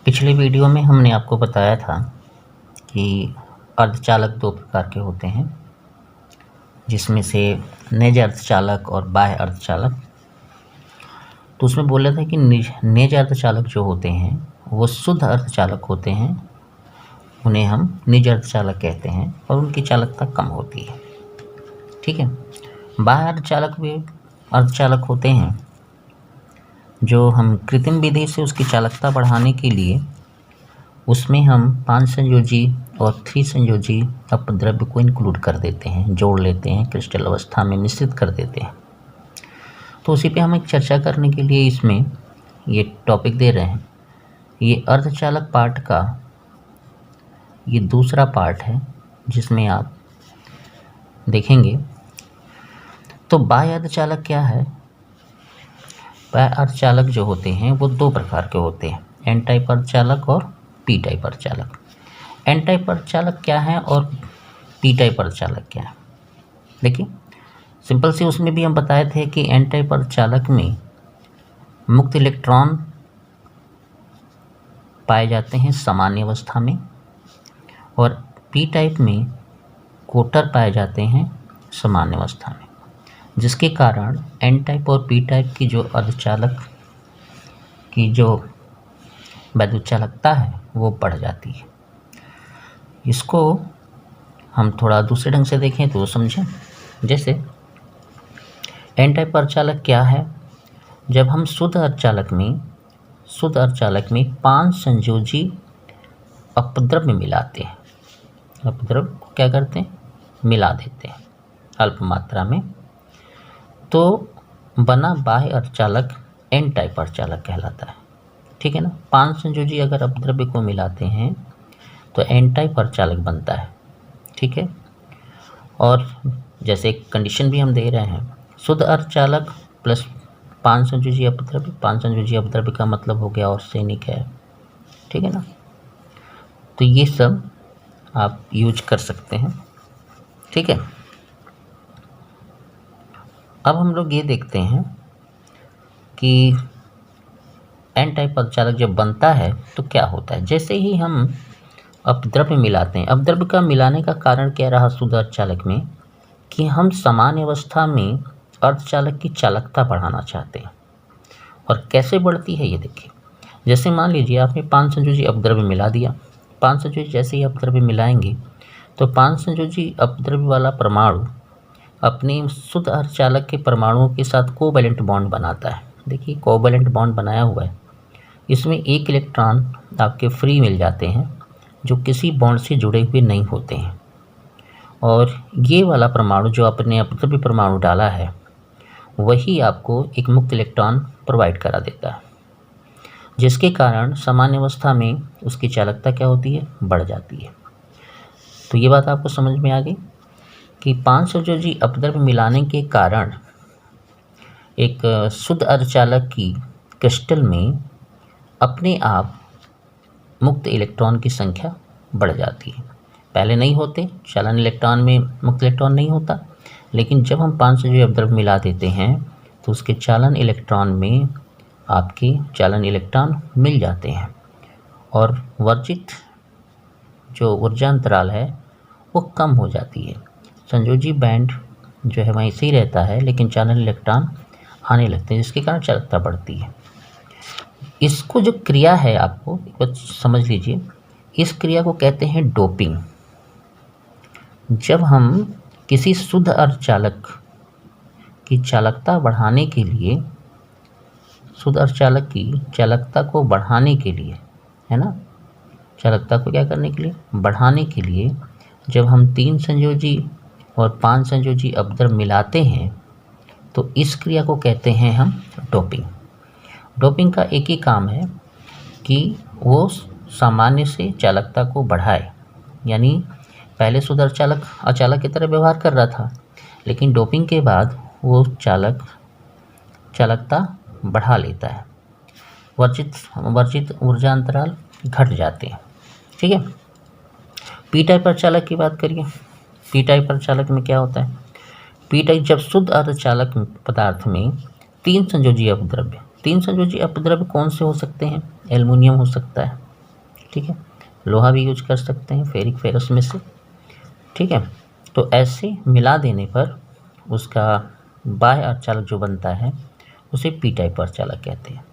पिछले वीडियो में हमने आपको बताया था कि अर्धचालक दो प्रकार के होते हैं, जिसमें से निज अर्धचालक और बाह्य अर्धचालक। तो उसमें बोला था कि निज अर्धचालक जो होते हैं वो शुद्ध अर्धचालक होते हैं, उन्हें हम निज अर्धचालक कहते हैं और उनकी चालकता कम होती है। ठीक है। बाह्य अर्धचालक भी अर्धचालक होते हैं जो हम कृत्रिम विधि से उसकी चालकता बढ़ाने के लिए उसमें हम 5 संयोजी और 3 संयोजी अपद्रव्य को इंक्लूड कर देते हैं, जोड़ लेते हैं, क्रिस्टल अवस्था में मिश्रित कर देते हैं। तो उसी पे हम एक चर्चा करने के लिए इसमें ये टॉपिक दे रहे हैं। ये अर्धचालक पार्ट का ये दूसरा पार्ट है जिसमें आप देखेंगे। तो बाह्य अर्धचालक क्या है? बाह्य अर्धचालक जो होते हैं वो दो प्रकार के होते हैं, एन टाइप अर्धचालक और पी टाइप अर्धचालक। एन टाइप अर्धचालक क्या है और पी टाइप अर्धचालक क्या है? देखिए सिंपल से उसमें भी हम बताए थे कि एन टाइप अर्धचालक में मुक्त इलेक्ट्रॉन पाए जाते हैं सामान्य अवस्था में और पी टाइप में कोटर पाए जाते हैं सामान्य अवस्था में, जिसके कारण एन टाइप और पी टाइप की जो अर्धचालक की जो वैद्युत चालकता है वो बढ़ जाती है। इसको हम थोड़ा दूसरे ढंग से देखें तो समझें। जैसे एन टाइप अर्धचालक क्या है? जब हम शुद्ध अर्धचालक में 5 संयोजी अपद्रव्य मिलाते हैं, अपद्रव्य को क्या करते हैं? मिला देते हैं अल्प मात्रा में, तो बना बाह्य अर्धचालक एन टाइप अर्धचालक कहलाता है। ठीक है ना। 5 संयोजी अगर अपद्रव्य को मिलाते हैं तो एन टाइप अर्धचालक बनता है। ठीक है। और जैसे एक कंडीशन भी हम दे रहे हैं, शुद्ध अर्धचालक प्लस 5 संयोजी अपद्रव्य। 5 संयोजी अपद्रव्य का मतलब हो गया आर्सेनिक है। ठीक है ना। तो ये सब आप यूज कर सकते हैं। ठीक है। अब हम लोग ये देखते हैं कि एन टाइप अर्धचालक जब बनता है तो क्या होता है। जैसे ही हम अपद्रव्य मिलाते हैं, अपद्रव्य का मिलाने का कारण क्या रहा शुद्ध अर्धचालक में, कि हम सामान्य अवस्था में अर्धचालक की चालकता बढ़ाना चाहते हैं। और कैसे बढ़ती है ये देखिए। जैसे मान लीजिए आपने 5 संयोजी अपद्रव्य मिला दिया। 5 संयोजी जैसे ही अपद्रव्य मिलाएंगे तो 5 संयोजी अपद्रव्य वाला परमाणु अपने शुद्ध अर्धचालक के परमाणुओं के साथ कोवैलेंट बॉन्ड बनाता है। देखिए कोवैलेंट बॉन्ड बनाया हुआ है, इसमें एक इलेक्ट्रॉन आपके फ्री मिल जाते हैं जो किसी बॉन्ड से जुड़े हुए नहीं होते हैं। और ये वाला परमाणु जो अपने अपद्रव्य परमाणु डाला है वही आपको एक मुक्त इलेक्ट्रॉन प्रोवाइड करा देता है, जिसके कारण सामान्य अवस्था में उसकी चालकता क्या होती है? बढ़ जाती है। तो ये बात आपको समझ में आ गई कि 5 संयोजी अपद्रव्य मिलाने के कारण एक शुद्ध अर्धचालक की क्रिस्टल में अपने आप मुक्त इलेक्ट्रॉन की संख्या बढ़ जाती है। पहले नहीं होते, चालन इलेक्ट्रॉन में मुक्त इलेक्ट्रॉन नहीं होता, लेकिन जब हम 5 संयोजी अपद्रव्य मिला देते हैं तो उसके चालन इलेक्ट्रॉन में आपके चालन इलेक्ट्रॉन मिल जाते हैं और वर्जित जो ऊर्जा अंतराल है वो कम हो जाती है। संयोजी बैंड जो है वहीं से ही रहता है, लेकिन चालन इलेक्ट्रॉन आने लगते हैं, जिसके कारण चालकता बढ़ती है। इसको जो क्रिया है आपको बस समझ लीजिए, इस क्रिया को कहते हैं डोपिंग। जब हम किसी शुद्ध अर्धचालक की चालकता बढ़ाने के लिए, शुद्ध अर्धचालक की चालकता को बढ़ाने के लिए, है ना, चालकता को क्या करने के लिए? बढ़ाने के लिए जब हम 3 संयोजी और 5 संयोजी अपद्रव्य मिलाते हैं तो इस क्रिया को कहते हैं हम डोपिंग। डोपिंग का एक ही काम है कि वो सामान्य से चालकता को बढ़ाए, यानी पहले शुद्ध अर्धचालक अचालक की तरह व्यवहार कर रहा था, लेकिन डोपिंग के बाद वो चालकता बढ़ा लेता है, वर्जित ऊर्जा अंतराल घट जाते हैं। ठीक है। पी टाइप अर्धचालक की बात करिए। पी टाइप अर्धचालक में क्या होता है? पी टाइप जब शुद्ध अर्धचालक पदार्थ में 3 संयोजी अपद्रव्य, 3 संयोजी अपद्रव्य कौन से हो सकते हैं? एल्युमिनियम हो सकता है, ठीक है, लोहा भी यूज कर सकते हैं फेरिक फेरस में से, ठीक है। तो ऐसे मिला देने पर उसका बाह्य अर्धचालक जो बनता है उसे पी टाइप अर्धचालक कहते हैं,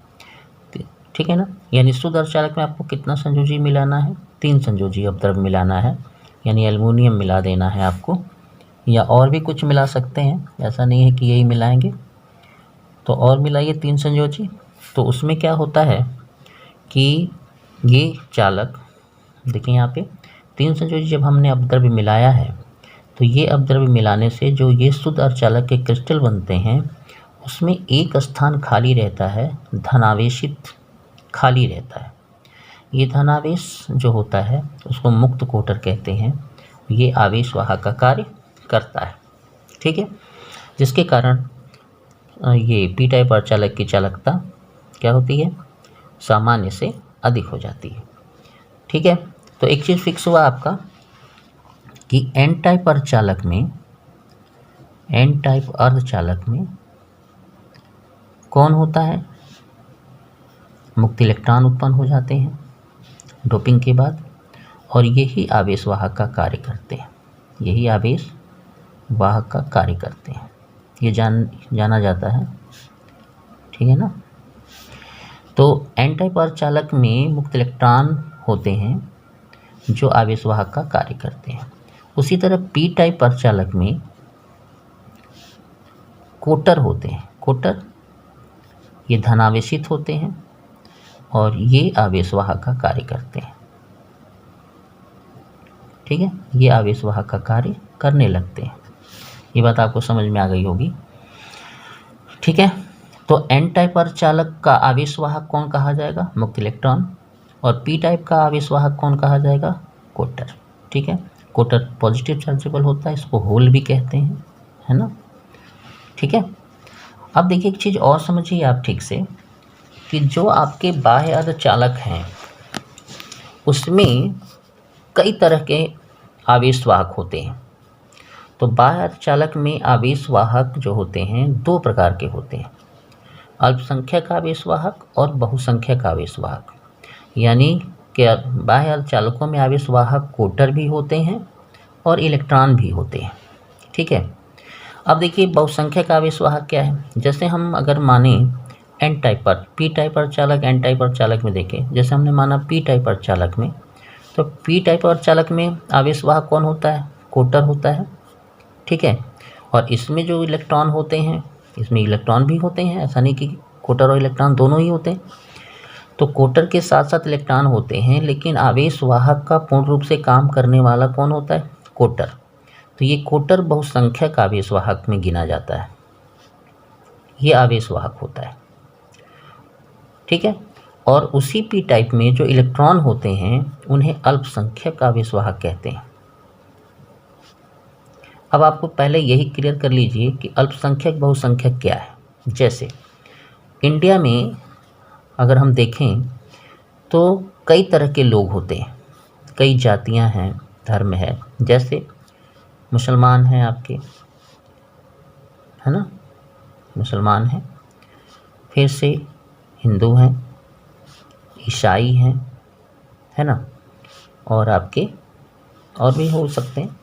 ठीक है ना। यानी शुद्ध अर्धचालक में आपको कितना संयोजी मिलाना है, 3 संयोजी अपद्रव्य मिलाना है, यानी एल्युमिनियम मिला देना है आपको, या और भी कुछ मिला सकते हैं, ऐसा नहीं है कि यही मिलाएंगे। तो और मिलाइए 3 संयोजी। तो उसमें क्या होता है कि ये चालक, देखिए यहाँ पे 3 संयोजी जब हमने अपद्रव्य मिलाया है तो ये अपद्रव्य मिलाने से जो ये शुद्ध अर्धचालक के क्रिस्टल बनते हैं उसमें एक स्थान खाली रहता है, धनावेशित खाली रहता है। ये धनावेश जो होता है उसको मुक्त कोटर कहते हैं। ये आवेश वाहक का कार्य करता है, ठीक है, जिसके कारण ये पी टाइप अर्धचालक की चालकता क्या होती है, सामान्य से अधिक हो जाती है, ठीक है। तो एक चीज़ फिक्स हुआ आपका कि एन टाइप अर्धचालक में कौन होता है, मुक्त इलेक्ट्रॉन उत्पन्न हो जाते हैं डोपिंग के बाद, और यही आवेश वाहक का कार्य करते हैं, यही आवेश वाहक का कार्य करते हैं, ये जाना जाता है, ठीक है ना। तो एन टाइप अर्धचालक में मुक्त इलेक्ट्रॉन होते हैं जो आवेश वाहक का कार्य करते हैं। उसी तरह पी टाइप अर्धचालक में कोटर होते हैं, कोटर ये धनावेशित होते हैं और ये आवेश वाहक का कार्य करते हैं, ठीक है, ये आवेश वाहक का कार्य करने लगते हैं। ये बात आपको समझ में आ गई होगी, ठीक है। तो एन टाइप अर्धचालक का आवेश वाहक कौन कहा जाएगा, मुक्त इलेक्ट्रॉन, और पी टाइप का आवेश वाहक कौन कहा जाएगा, कोटर, ठीक है। कोटर पॉजिटिव चार्जेबल होता है, इसको होल भी कहते हैं, है ना, ठीक है। अब देखिए एक चीज़ और समझिए आप ठीक से कि जो आपके बाह्य अर्धचालक हैं उसमें कई तरह के आवेश वाहक होते हैं। तो बाह्य अर्धचालक में आवेश वाहक जो होते हैं 2 प्रकार के होते हैं, अल्पसंख्यक आवेश वाहक और बहुसंख्यक आवेश वाहक। यानी कि बाह्य अर्धचालकों में आवेश वाहक कोटर भी होते हैं और इलेक्ट्रॉन भी होते हैं, ठीक है। अब देखिए बहुसंख्यक आवेश वाहक क्या है, जैसे हम अगर माने एन टाइप पर पी टाइप अर्धचालक, एन टाइप अर्धचालक में देखें, जैसे हमने माना पी टाइप अर्धचालक में, तो पी टाइप अर्धचालक में आवेश वाहक कौन होता है, कोटर होता है, ठीक है। और इसमें जो इलेक्ट्रॉन होते हैं, इसमें इलेक्ट्रॉन भी होते हैं, ऐसा नहीं कि कोटर और इलेक्ट्रॉन दोनों ही होते हैं। तो कोटर के साथ साथ इलेक्ट्रॉन होते हैं, लेकिन आवेश वाहक का पूर्ण रूप से काम करने वाला कौन होता है, कोटर। तो ये कोटर बहुसंख्यक आवेश वाहक में गिना जाता है, ये आवेश वाहक होता है, ठीक है। और उसी पी टाइप में जो इलेक्ट्रॉन होते हैं उन्हें अल्पसंख्यक आवेश वाहक कहते हैं। अब आपको पहले यही क्लियर कर लीजिए कि अल्पसंख्यक बहुसंख्यक क्या है। जैसे इंडिया में अगर हम देखें तो कई तरह के लोग होते हैं, कई जातियां हैं, धर्म है, जैसे मुसलमान हैं आपके, है ना, मुसलमान हैं, फिर से हिंदू हैं, ईसाई हैं, है ना, और आपके और भी हो सकते हैं।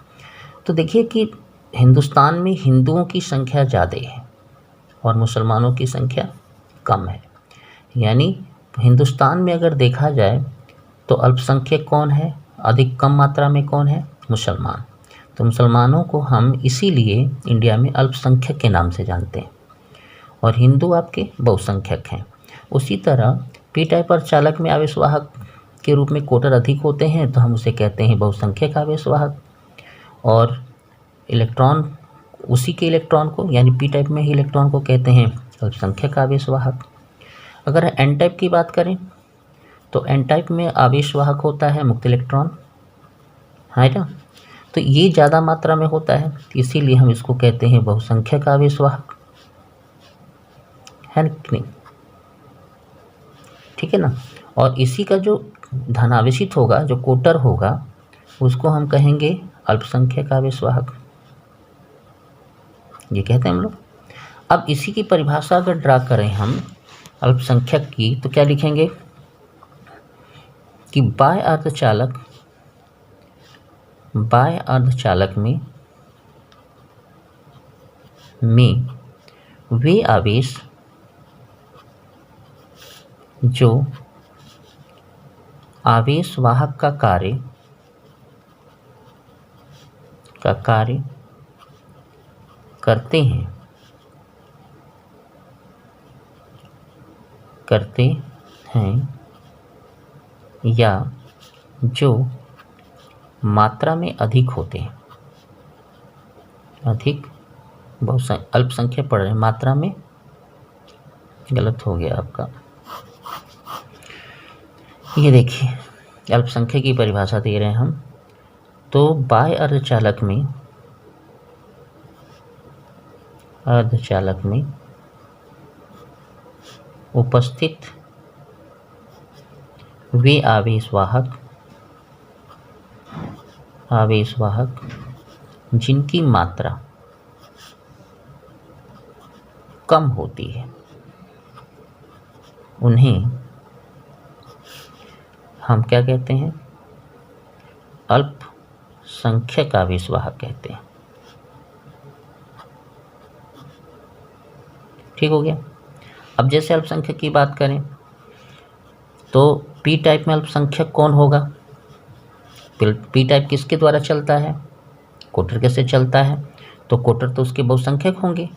तो देखिए कि हिंदुस्तान में हिंदुओं की संख्या ज़्यादा है और मुसलमानों की संख्या कम है। यानी हिंदुस्तान में अगर देखा जाए तो अल्पसंख्यक कौन है, अधिक कम मात्रा में कौन है, मुसलमान। तो मुसलमानों को हम इसीलिए इंडिया में अल्पसंख्यक के नाम से जानते हैं और हिंदू आपके बहुसंख्यक हैं। उसी तरह पी टाइप अर्धचालक में आवेश वाहक के रूप में कोटर अधिक होते हैं तो हम उसे कहते हैं बहुसंख्यक आवेश वाहक, और इलेक्ट्रॉन उसी के इलेक्ट्रॉन को यानी पी टाइप में ही इलेक्ट्रॉन को कहते हैं अल्पसंख्यक आवेश वाहक। अगर एन टाइप की बात करें तो एन टाइप में आवेश वाहक होता है मुक्त इलेक्ट्रॉन, है ना, तो ये ज़्यादा मात्रा में होता है, इसीलिए हम इसको कहते हैं बहुसंख्यक आवेश वाहक, है कि नहीं, ठीक है ना। और इसी का जो धनावेशित होगा, जो कोटर होगा, उसको हम कहेंगे अल्पसंख्यक आवेश वाहक, ये कहते हैं हम लोग। अब इसी की परिभाषा अगर ड्रा करें हम अल्पसंख्यक की तो क्या लिखेंगे, कि बाह्य अर्धचालक में वे आवेश जो आवेश वाहक का कार्य करते हैं या जो मात्रा में अधिक होते हैं, बहुत अल्पसंख्यक पढ़ रहे हैं, मात्रा में गलत हो गया आपका। ये देखिए अल्पसंख्यक की परिभाषा दे रहे हैं हम। तो बाह्य अर्धचालक में उपस्थित वे आवेश वाहक जिनकी मात्रा कम होती है उन्हें हम क्या कहते हैं? अल्पसंख्यक आवेश वाहक कहते हैं। ठीक हो गया। अब जैसे अल्पसंख्यक की बात करें तो पी टाइप में अल्पसंख्यक कौन होगा? पी टाइप किसके द्वारा चलता है? कोटर के से चलता है, तो कोटर तो उसके बहुसंख्यक होंगे,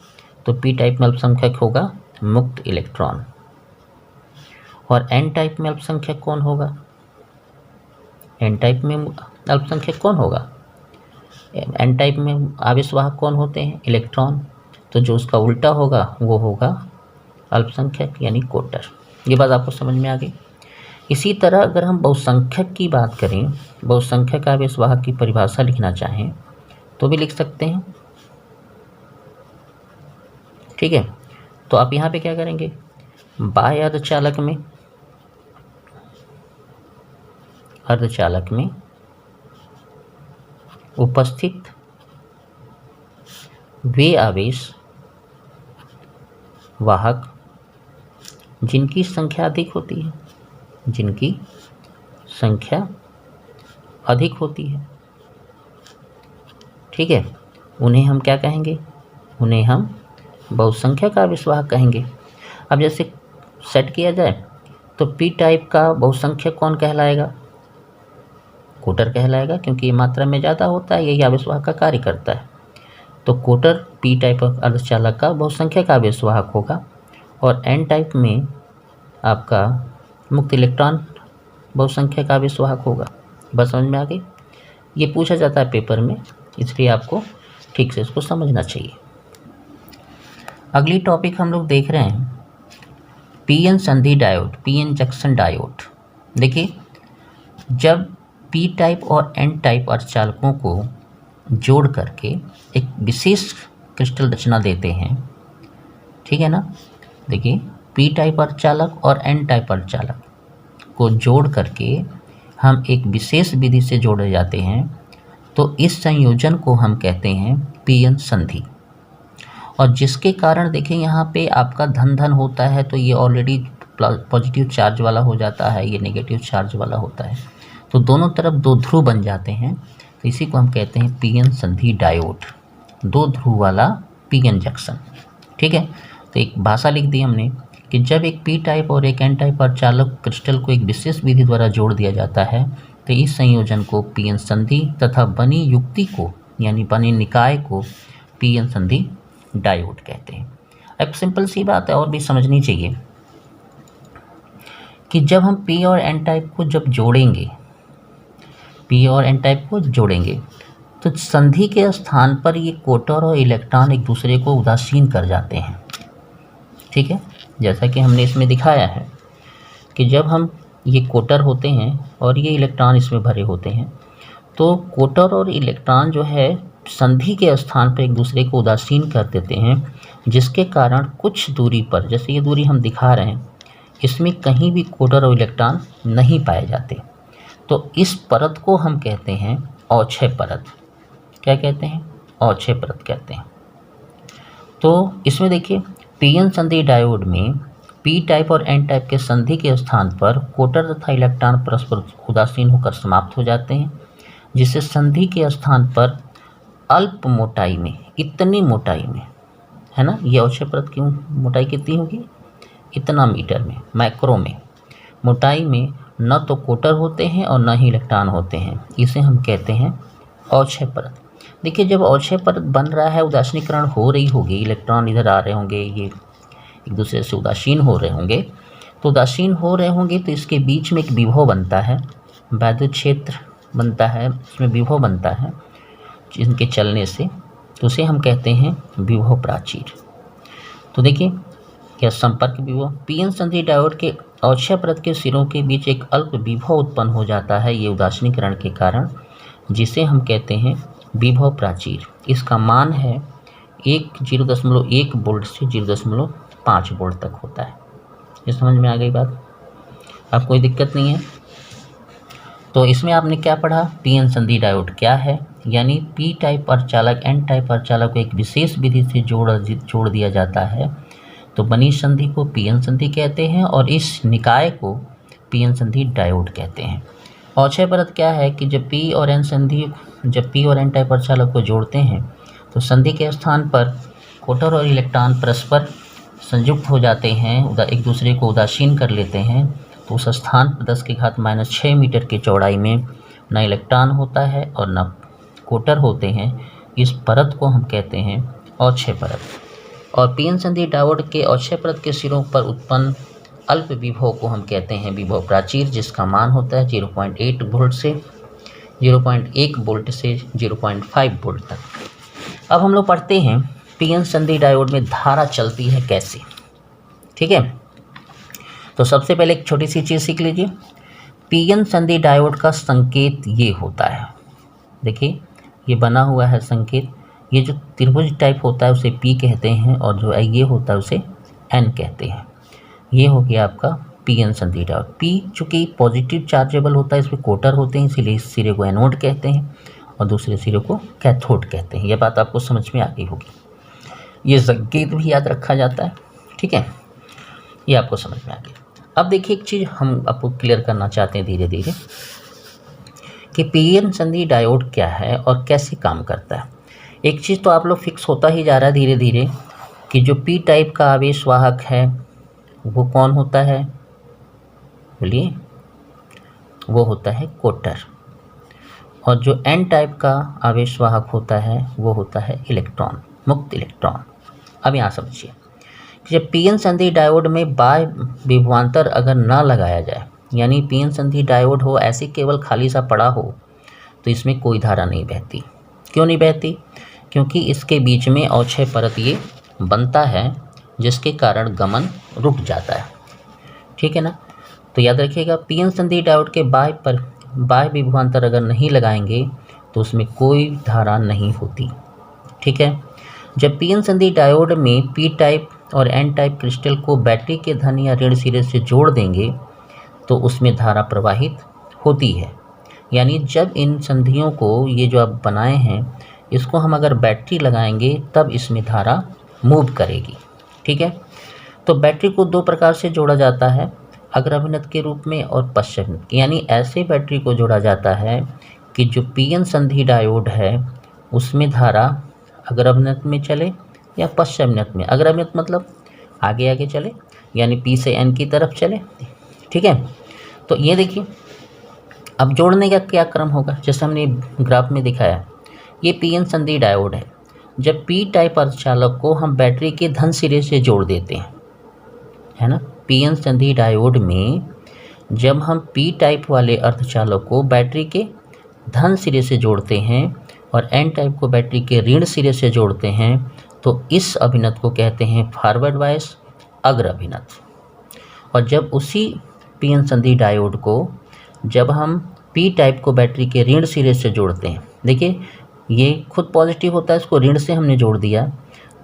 तो पी टाइप में अल्पसंख्यक होगा मुक्त इलेक्ट्रॉन। और एन टाइप में अल्पसंख्यक कौन होगा? एन टाइप में अल्पसंख्यक कौन होगा? एन टाइप में आवेशवाहक कौन होते हैं? इलेक्ट्रॉन। तो जो उसका उल्टा होगा वो होगा अल्पसंख्यक यानी कोटर। ये बात आपको समझ में आ गई। इसी तरह अगर हम बहुसंख्यक की बात करें, बहुसंख्यक आवेशवाहक की परिभाषा लिखना चाहें तो भी लिख सकते हैं। ठीक है, तो आप यहाँ पे क्या करेंगे? बाह्य अर्धचालक में उपस्थित वे आवेश वाहक जिनकी संख्या अधिक होती है, ठीक है, उन्हें हम क्या कहेंगे? उन्हें हम बहुसंख्यक आवेशवाहक कहेंगे। अब जैसे सेट किया जाए तो पी टाइप का बहुसंख्यक कौन कहलाएगा? कोटर कहलाएगा, क्योंकि ये मात्रा में ज़्यादा होता है, यही आवेशवाहक का कार्य करता है। तो कोटर पी टाइप अर्धचालक का बहुसंख्यक आवेशवाहक होगा। और एन टाइप में आपका मुक्त इलेक्ट्रॉन बहुसंख्यक आवेशवाहक होगा। बस समझ में आ गई। ये पूछा जाता है पेपर में, इसलिए आपको ठीक से इसको समझना चाहिए। अगली टॉपिक हम लोग देख रहे हैं पीएन संधि डायोड, पीएन जंक्शन डायोड। देखिए, जब पी टाइप और एन टाइप अर्धचालकों को जोड़ करके एक विशेष क्रिस्टल रचना देते हैं, ठीक है ना। देखिए, पी टाइप अर्धचालक और एन टाइप अर्धचालक को जोड़ करके हम एक विशेष विधि से जोड़े जाते हैं, तो इस संयोजन को हम कहते हैं पीएन संधि। और जिसके कारण देखिए यहाँ पे आपका धन धन होता है, तो ये ऑलरेडी पॉजिटिव चार्ज वाला हो जाता है, ये नेगेटिव चार्ज वाला होता है, तो दोनों तरफ दो ध्रुव बन जाते हैं। तो इसी को हम कहते हैं पीएन संधि डायोड, दो ध्रुव वाला पीएन जंक्शन। ठीक है, तो एक भाषा लिख दी हमने कि जब एक पी टाइप और एक एन टाइप अर्धचालक क्रिस्टल को एक विशेष विधि द्वारा जोड़ दिया जाता है, तो इस संयोजन को पीएन संधि तथा बनी युक्ति को यानी बने निकाय को पीएन संधि डायोड कहते हैं। अब सिंपल सी बात है और भी समझनी चाहिए कि जब हम पी और एन टाइप को जब जोड़ेंगे, पी और एन टाइप को जोड़ेंगे, तो संधि के स्थान पर ये कोटर और इलेक्ट्रॉन एक दूसरे को उदासीन कर जाते हैं। ठीक है, जैसा कि हमने इसमें दिखाया है कि जब हम ये कोटर होते हैं और ये इलेक्ट्रॉन इसमें भरे होते हैं, तो कोटर और इलेक्ट्रॉन जो है संधि के स्थान पर एक दूसरे को उदासीन कर देते हैं, जिसके कारण कुछ दूरी पर, जैसे ये दूरी हम दिखा रहे हैं, इसमें कहीं भी कोटर और इलेक्ट्रॉन नहीं पाए जाते। तो इस परत को हम कहते हैं अवक्षय परत। क्या कहते हैं? अवक्षय परत कहते हैं। तो इसमें देखिए, पीएन संधि डायोड में पी टाइप और एन टाइप के संधि के स्थान पर कोटर तथा इलेक्ट्रॉन परस्पर उदासीन होकर समाप्त हो जाते हैं, जिससे संधि के स्थान पर अल्प मोटाई में, इतनी मोटाई में, है ना, ये अवक्षय परत की मोटाई कितनी होगी, इतना मीटर में, माइक्रो में मोटाई में न तो कोटर होते हैं और न ही इलेक्ट्रॉन होते हैं, इसे हम कहते हैं अवक्षय परत। देखिए, जब अवक्षय परत बन रहा है, उदासीनीकरण हो रही होगी, इलेक्ट्रॉन इधर आ रहे होंगे, ये एक दूसरे से उदासीन हो रहे होंगे, तो उदासीन हो रहे होंगे तो इसके बीच में एक विभव बनता है, वैद्युत क्षेत्र बनता है, उसमें विभव बनता है जिनके चलने से, तो उसे हम कहते हैं विभव प्राचीर। तो देखिए, क्या संपर्क विभव, पीएन संधि डायोड के अवक्षय परत के सिरों के बीच एक अल्प विभव उत्पन्न हो जाता है, ये उदासीनीकरण के कारण, जिसे हम कहते हैं विभव प्राचीर। इसका मान है 0.1 वोल्ट से 0.5 वोल्ट तक होता है। ये समझ में आ गई बात, अब कोई दिक्कत नहीं है। तो इसमें आपने क्या पढ़ा, पीएन संधि डायोड क्या है, यानी पी टाइप अर्धचालक एन टाइप अर्धचालक को एक विशेष विधि से जोड़ दिया जाता है, तो बनी संधि को पीएन संधि कहते हैं और इस निकाय को पीएन संधि डायोड कहते हैं। अवक्षय परत क्या है कि जब पी और एन टाइप अर्धचालक को जोड़ते हैं तो संधि के स्थान पर कोटर और इलेक्ट्रॉन परस्पर संयुक्त हो जाते हैं, एक दूसरे को उदासीन कर लेते हैं, तो उस स्थान पर 10⁻⁶ मीटर की चौड़ाई में न इलेक्ट्रॉन होता है और न कोटर होते हैं। इस परत को हम कहते हैं अवक्षय परत। और पीएन संधि डायोड के अवक्षय परत के सिरों पर उत्पन्न अल्प विभव को हम कहते हैं विभव प्राचीर, जिसका मान होता है 0.1 वोल्ट से 0.5 वोल्ट तक। अब हम लोग पढ़ते हैं पीएन संधि डायोड में धारा चलती है कैसे, ठीक है। तो सबसे पहले एक छोटी सी चीज़ सीख लीजिए, पीएन संधि डायोड का संकेत ये होता है, देखिए ये बना हुआ है संकेत, ये जो त्रिभुज टाइप होता है उसे पी कहते हैं और जो ये होता है उसे एन कहते हैं। ये हो गया आपका पीएन संधि डायोड। पी चूँकि पॉजिटिव चार्जेबल होता है, इसमें कोटर होते हैं, इसीलिए इस सिरे को एनोड कहते हैं और दूसरे सिरे को कैथोड कहते हैं। यह बात आपको समझ में आ गई होगी। ये संकेत भी याद रखा जाता है, ठीक है, ये आपको समझ में आ गया। अब देखिए, एक चीज़ हम आपको क्लियर करना चाहते हैं धीरे धीरे कि पीएन संधि डायोड क्या है और कैसे काम करता है। एक चीज़ तो आप लोग फिक्स होता ही जा रहा है धीरे धीरे कि जो पी टाइप का आवेश वाहक है वो कौन होता है, बोलिए, वो होता है कोटर, और जो एन टाइप का आवेश वाहक होता है वो होता है इलेक्ट्रॉन, मुक्त इलेक्ट्रॉन। अब यहाँ समझिए, जब पीएन संधि डायोड में बाह्य विभवांतर अगर ना लगाया जाए, यानी पीएन संधि डायोड हो ऐसे केवल खाली सा पड़ा हो, तो इसमें कोई धारा नहीं बहती। क्यों नहीं बहती? क्योंकि इसके बीच में अवक्षय परत ये बनता है, जिसके कारण गमन रुक जाता है, ठीक है ना। तो याद रखिएगा, पीएन संधि डायोड के बाह्य विभवांतर अगर नहीं लगाएंगे तो उसमें कोई धारा नहीं होती, ठीक है। जब पीएन संधि डायोड में पी टाइप और एन टाइप क्रिस्टल को बैटरी के धन या ऋण सिरे से जोड़ देंगे तो उसमें धारा प्रवाहित होती है। यानी जब इन संधियों को, ये जो आप बनाए हैं, इसको हम अगर बैटरी लगाएंगे तब इसमें धारा मूव करेगी, ठीक है। तो बैटरी को दो प्रकार से जोड़ा जाता है, अग्राभिनत के रूप में और पश्चाभिनत, यानी ऐसे बैटरी को जोड़ा जाता है कि जो पीएन संधि डायोड है उसमें धारा अग्राभिनत में चले या पश्चाभिनत में। अग्राभिनत मतलब आगे आगे चले, यानी पी से एन की तरफ चले, ठीक है। तो ये देखिए, अब जोड़ने का क्या क्रम होगा, जैसे हमने ग्राफ में दिखाया, ये पीएन संधि डायोड है। जब पी टाइप अर्धचालक को हम बैटरी के धन सिरे से जोड़ देते हैं, है ना, पीएन संधि डायोड में जब हम पी टाइप वाले अर्धचालक को बैटरी के धन सिरे से जोड़ते हैं और एन टाइप को बैटरी के ऋण सिरे से जोड़ते हैं, तो इस अभिनत को कहते हैं फॉरवर्ड बायस, अग्र अभिनत। और जब उसी पीएन संधि डायोड को जब हम पी टाइप को बैटरी के ऋण सिरे से जोड़ते हैं, देखिए ये खुद पॉजिटिव होता है, इसको ऋण से हमने जोड़ दिया,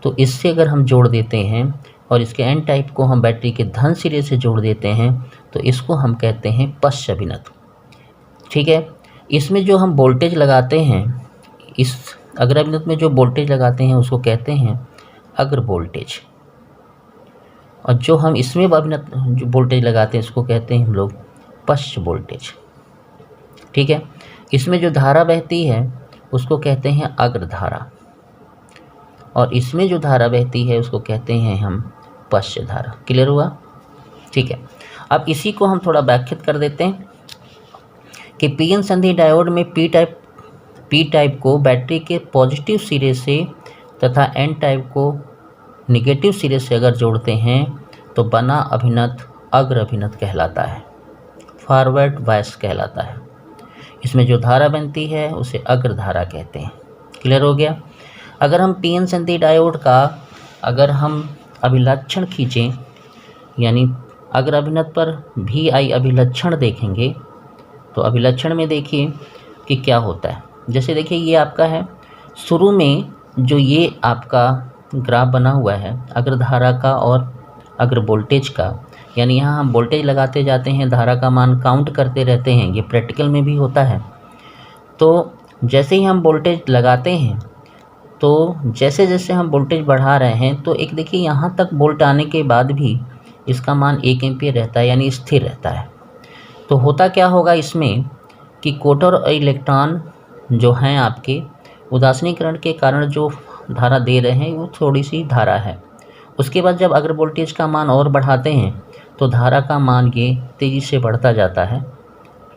तो इससे अगर हम जोड़ देते हैं और इसके एन टाइप को हम बैटरी के धन सिरे से जोड़ देते हैं, तो इसको हम कहते हैं पश्च अभिनत, ठीक है। इसमें जो हम वोल्टेज लगाते हैं, इस अग्र अभिनत में जो वोल्टेज लगाते हैं उसको कहते हैं अग्र वोल्टेज, और जो हम इसमें अभिनत जो वोल्टेज लगाते हैं उसको कहते हैं हम लोग पश्च वोल्टेज। ठीक है, इसमें जो धारा बहती है उसको कहते हैं अग्रधारा, और इसमें जो धारा बहती है उसको कहते हैं हम पश्च धारा। क्लियर हुआ? ठीक है, अब इसी को हम थोड़ा व्याख्यात कर देते हैं कि पीएन संधि डायोड में पी टाइप को बैटरी के पॉजिटिव सिरे से तथा एन टाइप को निगेटिव सिरे से अगर जोड़ते हैं तो बना अभिनत अग्र अभिनत कहलाता है, फॉरवर्ड बायस कहलाता है। इसमें जो धारा बनती है उसे अग्र धारा कहते हैं। क्लियर हो गया? अगर हम पीएन संधि डायोड का अगर हम अभिलक्षण खींचें, यानी अग्र अभिनत पर भी आई अभिलक्षण देखेंगे, तो अभिलक्षण में देखिए कि क्या होता है। जैसे देखिए ये आपका है, शुरू में जो ये आपका ग्राफ बना हुआ है अग्रधारा का और अग्र वोल्टेज का, यानी यहाँ हम वोल्टेज लगाते जाते हैं, धारा का मान काउंट करते रहते हैं, ये प्रैक्टिकल में भी होता है। तो जैसे ही हम वोल्टेज लगाते हैं तो जैसे जैसे हम वोल्टेज बढ़ा रहे हैं तो एक देखिए यहाँ तक वोल्ट आने के बाद भी इसका मान 1 एम्पीयर रहता है, यानी स्थिर रहता है। तो होता क्या होगा इसमें कि कोटर और इलेक्ट्रॉन जो हैं आपके उदासीनीकरण के कारण जो धारा दे रहे हैं वो थोड़ी सी धारा है। उसके बाद जब अगर वोल्टेज का मान और बढ़ाते हैं तो धारा का मान ये तेज़ी से बढ़ता जाता है।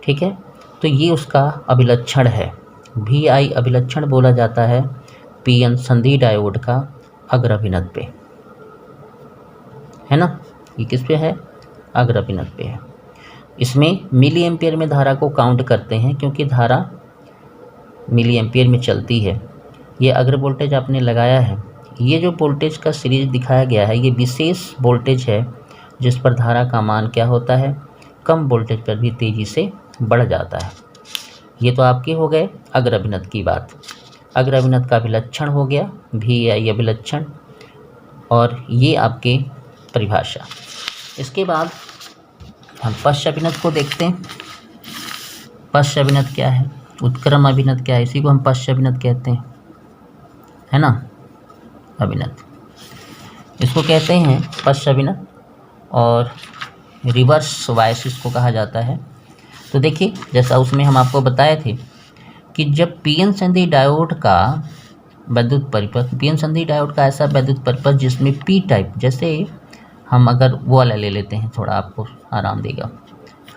ठीक है, तो ये उसका अभिलक्षण है, भी आई अभिलक्षण बोला जाता है पीएन संधि डायोड का अग्र अभिनत पे, है ना। ये किस पे है? अग्र अभिनत पे है। इसमें मिली एम्पियर में धारा को काउंट करते हैं क्योंकि धारा मिली एम्पियर में चलती है। ये अग्र वोल्टेज आपने लगाया है, ये जो वोल्टेज का सीरीज दिखाया गया है ये विशेष वोल्टेज है जिस पर धारा का मान क्या होता है, कम वोल्टेज पर भी तेज़ी से बढ़ जाता है। ये तो आपके हो गए अग्र अभिनत की बात। अग्र अभिनत का अभिलक्षण हो गया, भी आई अभिलक्षण, और ये आपके परिभाषा। इसके बाद हम पश्च अभिनत को देखते हैं। पश्च अभिनत क्या है, उत्क्रम अभिनत क्या है, इसी को हम पश्च अभिनत कहते हैं, है ना। अभिनत इसको कहते हैं पश्च अभिनत, और रिवर्स वाइस इसको कहा जाता है। तो देखिए जैसा उसमें हम आपको बताए थे कि जब पीएन संधि डायोड का वैद्युत परिपथ, पीएन संधि डायोड का ऐसा वैद्युत परिपथ जिसमें पी टाइप, जैसे हम अगर वो वाला ले लेते हैं, थोड़ा आपको आराम देगा,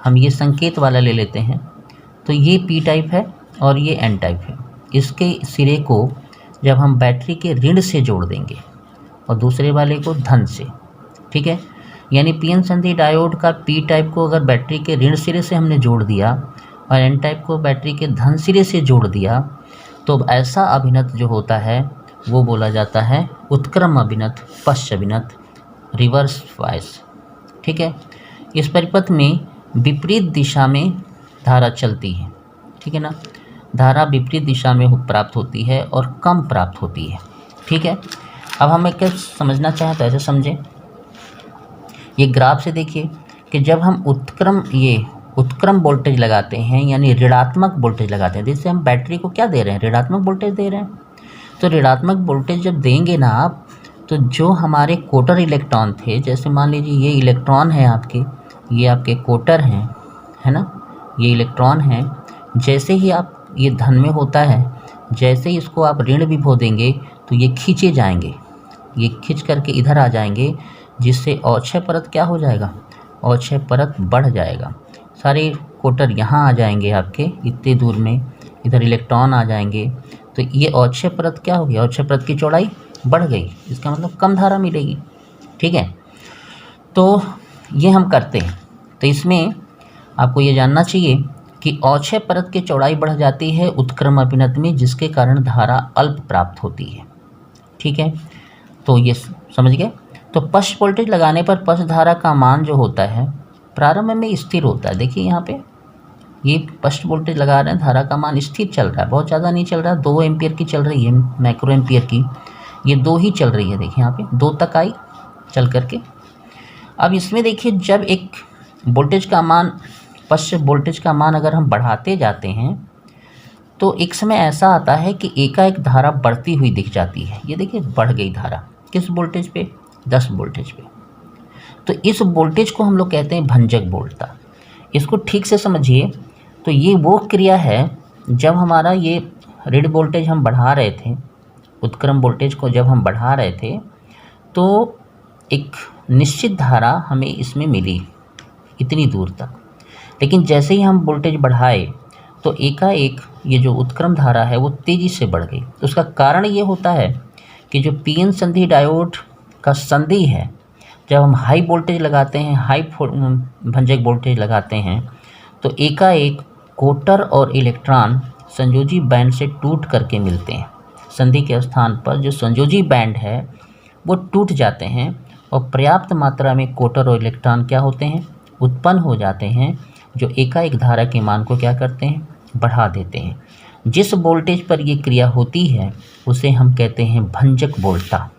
हम ये संकेत वाला ले लेते हैं, तो ये पी टाइप है और ये एन टाइप है। इसके सिरे को जब हम बैटरी के ऋण से जोड़ देंगे और दूसरे वाले को धन से, ठीक है, यानी पीएन संधि डायोड का पी टाइप को अगर बैटरी के ऋण सिरे से हमने जोड़ दिया और एन टाइप को बैटरी के धन सिरे से जोड़ दिया, तो ऐसा अभिनत जो होता है वो बोला जाता है उत्क्रम अभिनत, पश्च अभिनत, रिवर्स वाइस। ठीक है, इस परिपथ में विपरीत दिशा में धारा चलती है, ठीक है ना, धारा विपरीत दिशा में प्राप्त होती है और कम प्राप्त होती है। ठीक है, अब हम एक समझना चाहें तो ऐसे समझें, ये ग्राफ से देखिए कि जब हम उत्क्रम वोल्टेज लगाते हैं, यानी ऋणात्मक वोल्टेज लगाते हैं, जिससे हम बैटरी को क्या दे रहे हैं, ऋणात्मक वोल्टेज दे रहे हैं। तो ऋणात्मक वोल्टेज जब देंगे ना आप, तो जो हमारे कोटर इलेक्ट्रॉन थे, जैसे मान लीजिए ये इलेक्ट्रॉन है आपके, ये आपके कोटर हैं, है ना, ये इलेक्ट्रॉन हैं, जैसे ही आप ये धन में होता है, जैसे ही इसको आप ऋण विभव देंगे तो ये खींचे जाएंगे, ये खींच करके इधर आ जाएंगे, जिससे अवक्षय परत क्या हो जाएगा, अवक्षय परत बढ़ जाएगा। सारे कोटर यहाँ आ जाएंगे आपके इतने दूर में, इधर इलेक्ट्रॉन आ जाएंगे, तो ये अवक्षय परत क्या होगी, अवक्षय परत की चौड़ाई बढ़ गई, इसका मतलब कम धारा मिलेगी। ठीक है, तो ये हम करते हैं। तो इसमें आपको ये जानना चाहिए कि अवक्षय परत की चौड़ाई बढ़ जाती है उत्क्रम अभिनत में, जिसके कारण धारा अल्प प्राप्त होती है। ठीक है, तो ये समझ गए। तो पश्च वोल्टेज लगाने पर पश्च धारा का मान जो होता है प्रारंभ में स्थिर होता है। देखिए यहाँ पे ये पश्च वोल्टेज लगा रहे हैं, धारा का मान स्थिर चल रहा है, बहुत ज़्यादा नहीं चल रहा है, 2 एम्पियर की चल रही है, माइक्रो एम्पियर की, ये 2 ही चल रही है। देखिए यहाँ पे 2 तक आई चल करके। अब इसमें देखिए जब एक वोल्टेज का मान, पश्च वोल्टेज का मान अगर हम बढ़ाते जाते हैं तो एक समय ऐसा आता है कि एकाएक धारा बढ़ती हुई दिख जाती है। ये देखिए बढ़ गई धारा, किस वोल्टेज पे, 10 वोल्टेज पे। तो इस वोल्टेज को हम लोग कहते हैं भंजक वोल्टता। इसको ठीक से समझिए। तो ये वो क्रिया है जब हमारा ये रीड वोल्टेज हम बढ़ा रहे थे, उत्क्रम वोल्टेज को जब हम बढ़ा रहे थे, तो एक निश्चित धारा हमें इसमें मिली इतनी दूर तक। लेकिन जैसे ही हम वोल्टेज बढ़ाए तो एकाएक ये जो उत्क्रम धारा है वो तेज़ी से बढ़ गई। उसका कारण ये होता है कि जो पीएन संधि डायोड का संधि है, जब हम हाई वोल्टेज लगाते हैं, हाई भंजक वोल्टेज लगाते हैं, तो एकाएक कोटर और इलेक्ट्रॉन संयोजी बैंड से टूट करके मिलते हैं। संधि के स्थान पर जो संयोजी बैंड है वो टूट जाते हैं और पर्याप्त मात्रा में कोटर और इलेक्ट्रॉन क्या होते हैं, उत्पन्न हो जाते हैं, जो एकाएक धारा के मान को क्या करते हैं, बढ़ा देते हैं। जिस वोल्टेज पर ये क्रिया होती है उसे हम कहते हैं भंजक वोल्टता।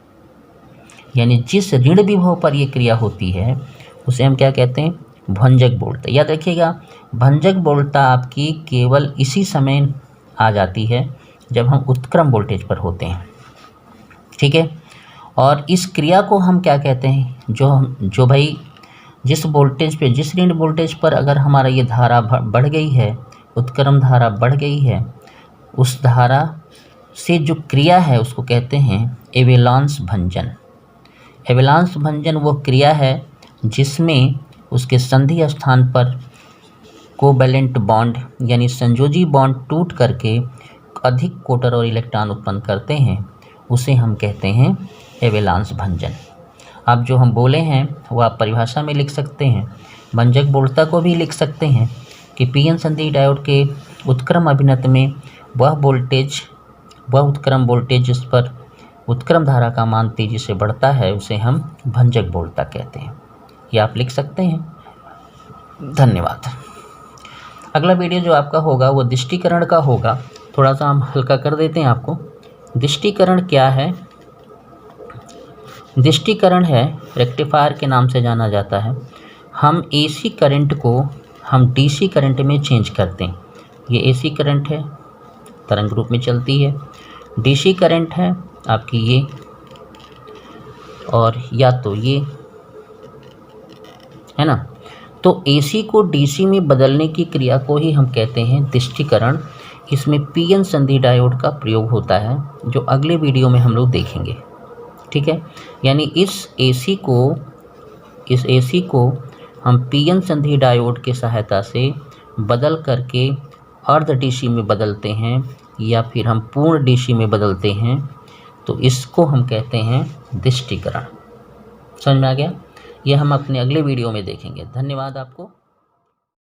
यानी जिस ऋण विभव पर ये क्रिया होती है उसे हम क्या कहते हैं, भंजक वोल्टता। याद रखिएगा, भंजक वोल्टता आपकी केवल इसी समय आ जाती है जब हम उत्क्रम वोल्टेज पर होते हैं। ठीक है। और इस क्रिया को हम क्या कहते हैं, जो भाई जिस वोल्टेज पे, जिस ऋण वोल्टेज पर अगर हमारा ये धारा बढ़ गई है, उत्क्रम धारा बढ़ गई है, उस धारा से जो क्रिया है उसको कहते हैं एवेलांस भंजन। एवेलांस भंजन वो क्रिया है जिसमें उसके संधि स्थान पर कोवैलेंट बॉन्ड यानी संयोजी बॉन्ड टूट करके अधिक कोटर और इलेक्ट्रॉन उत्पन्न करते हैं, उसे हम कहते हैं एवेलांस भंजन। अब जो हम बोले हैं वो आप परिभाषा में लिख सकते हैं। भंजक वोल्टता को भी लिख सकते हैं कि पीएन संधि डायोड के उत्क्रम अभिनत में वह उत्क्रम वोल्टेज जिस पर उत्क्रम धारा का मान तेजी से बढ़ता है उसे हम भंजक वोल्टता कहते हैं। ये आप लिख सकते हैं। धन्यवाद। अगला वीडियो जो आपका होगा वो दृष्टिकरण का होगा। थोड़ा सा हम हल्का कर देते हैं आपको। दृष्टिकरण क्या है? दृष्टिकरण है रेक्टिफायर के नाम से जाना जाता है। हम एसी करंट को हम डीसी करंट में चेंज करते हैं। ये एसी करंट है, तरंग रूप में चलती है। डीसी करंट है आपकी ये, और या तो ये है ना। तो एसी को डीसी में बदलने की क्रिया को ही हम कहते हैं दृष्टिकरण। इसमें पीएन संधि डायोड का प्रयोग होता है, जो अगले वीडियो में हम लोग देखेंगे। ठीक है। यानी इस एसी को हम पीएन संधि डायोड की सहायता से बदल करके अर्ध डीसी में बदलते हैं या फिर हम पूर्ण डीसी में बदलते हैं, तो इसको हम कहते हैं दृष्टिकरण। समझ में आ गया? ये हम अपने अगले वीडियो में देखेंगे। धन्यवाद आपको।